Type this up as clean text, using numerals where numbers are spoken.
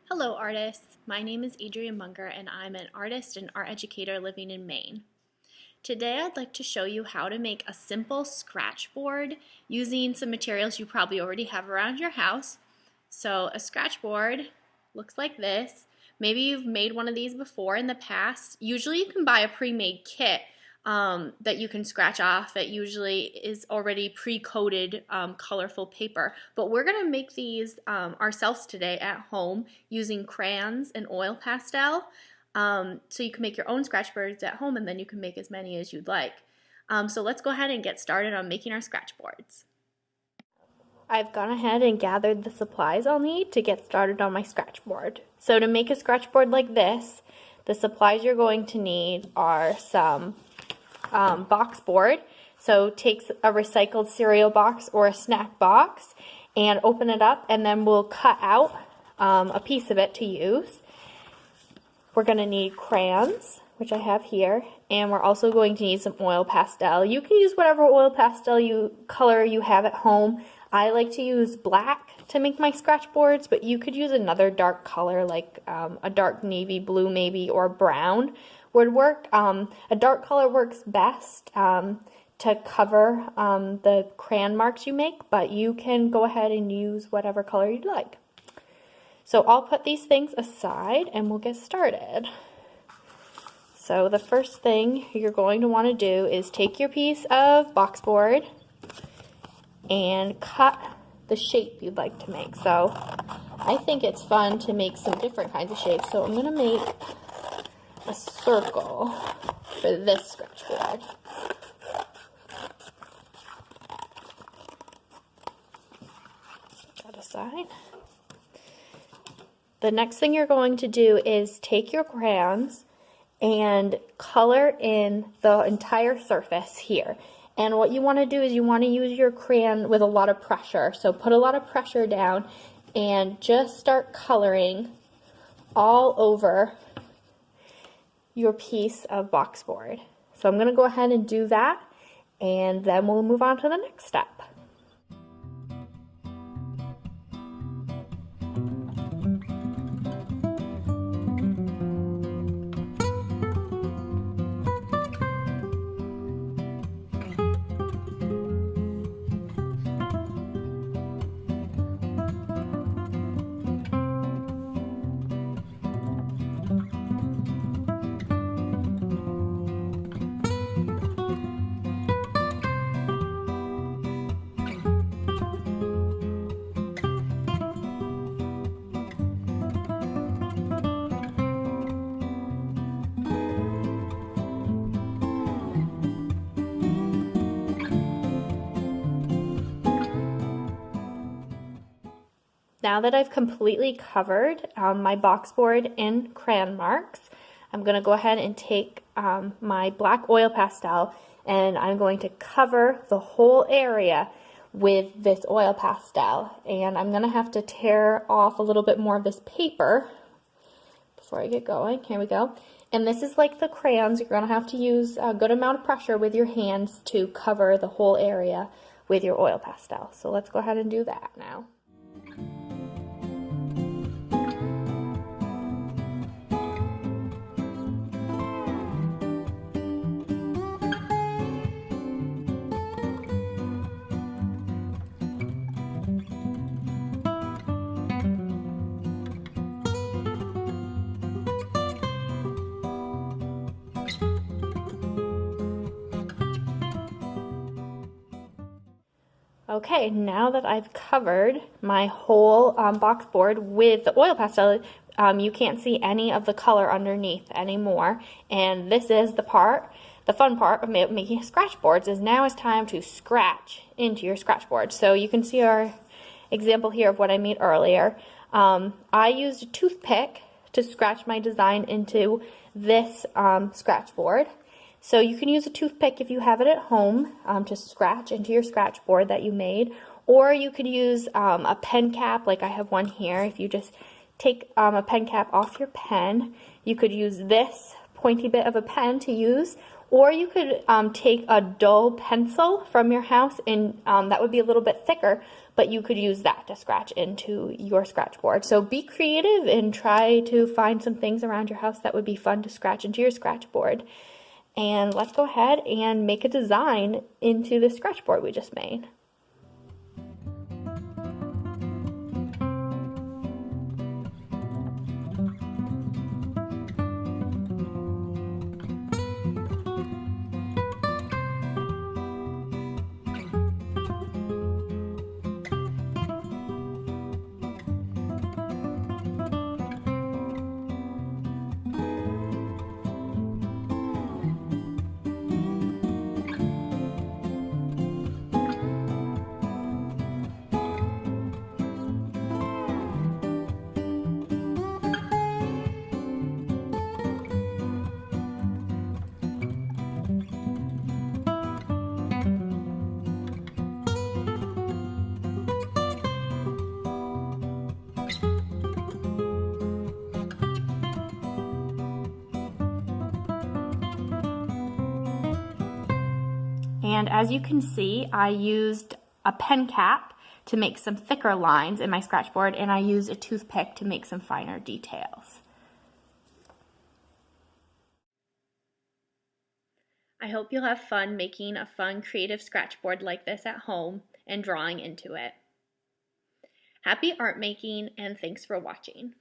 Hello artists, my name is Adrienne Munger and I'm an artist and art educator living in Maine. Today I'd like to show you how to make a simple scratch board using some materials you probably already have around your house. So a scratch board looks like this. Maybe you've made one of these before in the past. Usually you can buy a pre-made kit that you can scratch off. It usually is already pre-coated colorful paper, but we're gonna make these ourselves today at home using crayons and oil pastel. So you can make your own scratch boards at home, and then you can make as many as you'd like. So let's go ahead and get started on making our scratch boards. I've gone ahead and gathered the supplies I'll need to get started on my scratch board. So to make a scratch board like this, the supplies you're going to need are some box board. So take a recycled cereal box or a snack box and open it up, and then we'll cut out a piece of it to use. We're going to need crayons, which I have here, and we're also going to need some oil pastel. You can use whatever oil pastel color you have at home. I like to use black to make my scratch boards, but you could use another dark color like a dark navy blue maybe, or brown would work. A dark color works best to cover the crayon marks you make, but you can go ahead and use whatever color you'd like. So I'll put these things aside and we'll get started. So the first thing you're going to want to do is take your piece of box board and cut the shape you'd like to make. So I think it's fun to make some different kinds of shapes. So I'm going to make a circle for this scratch board. Set that aside. The next thing you're going to do is take your crayons and color in the entire surface here. And what you want to do is you want to use your crayon with a lot of pressure. So put a lot of pressure down and just start coloring all over your piece of box board. So I'm going to go ahead and do that, and then we'll move on to the next step. Now that I've completely covered my box board in crayon marks, I'm going to go ahead and take my black oil pastel, and I'm going to cover the whole area with this oil pastel. And I'm going to have to tear off a little bit more of this paper before I get going. Here we go. And this is like the crayons. You're going to have to use a good amount of pressure with your hands to cover the whole area with your oil pastel. So let's go ahead and do that now. Okay, now that I've covered my whole box board with the oil pastel, you can't see any of the color underneath anymore. And this is the fun part of making scratch boards, is now it's time to scratch into your scratch board. So you can see our example here of what I made earlier. I used a toothpick to scratch my design into this scratch board. So you can use a toothpick if you have it at home to scratch into your scratch board that you made, or you could use a pen cap, like I have one here. If you just take a pen cap off your pen, you could use this pointy bit of a pen to use, Or you could take a dull pencil from your house, and that would be a little bit thicker, but you could use that to scratch into your scratchboard. So be creative and try to find some things around your house that would be fun to scratch into your scratchboard. And let's go ahead and make a design into the scratchboard we just made. And as you can see, I used a pen cap to make some thicker lines in my scratchboard, and I used a toothpick to make some finer details. I hope you'll have fun making a fun, creative scratchboard like this at home and drawing into it. Happy art making, and thanks for watching.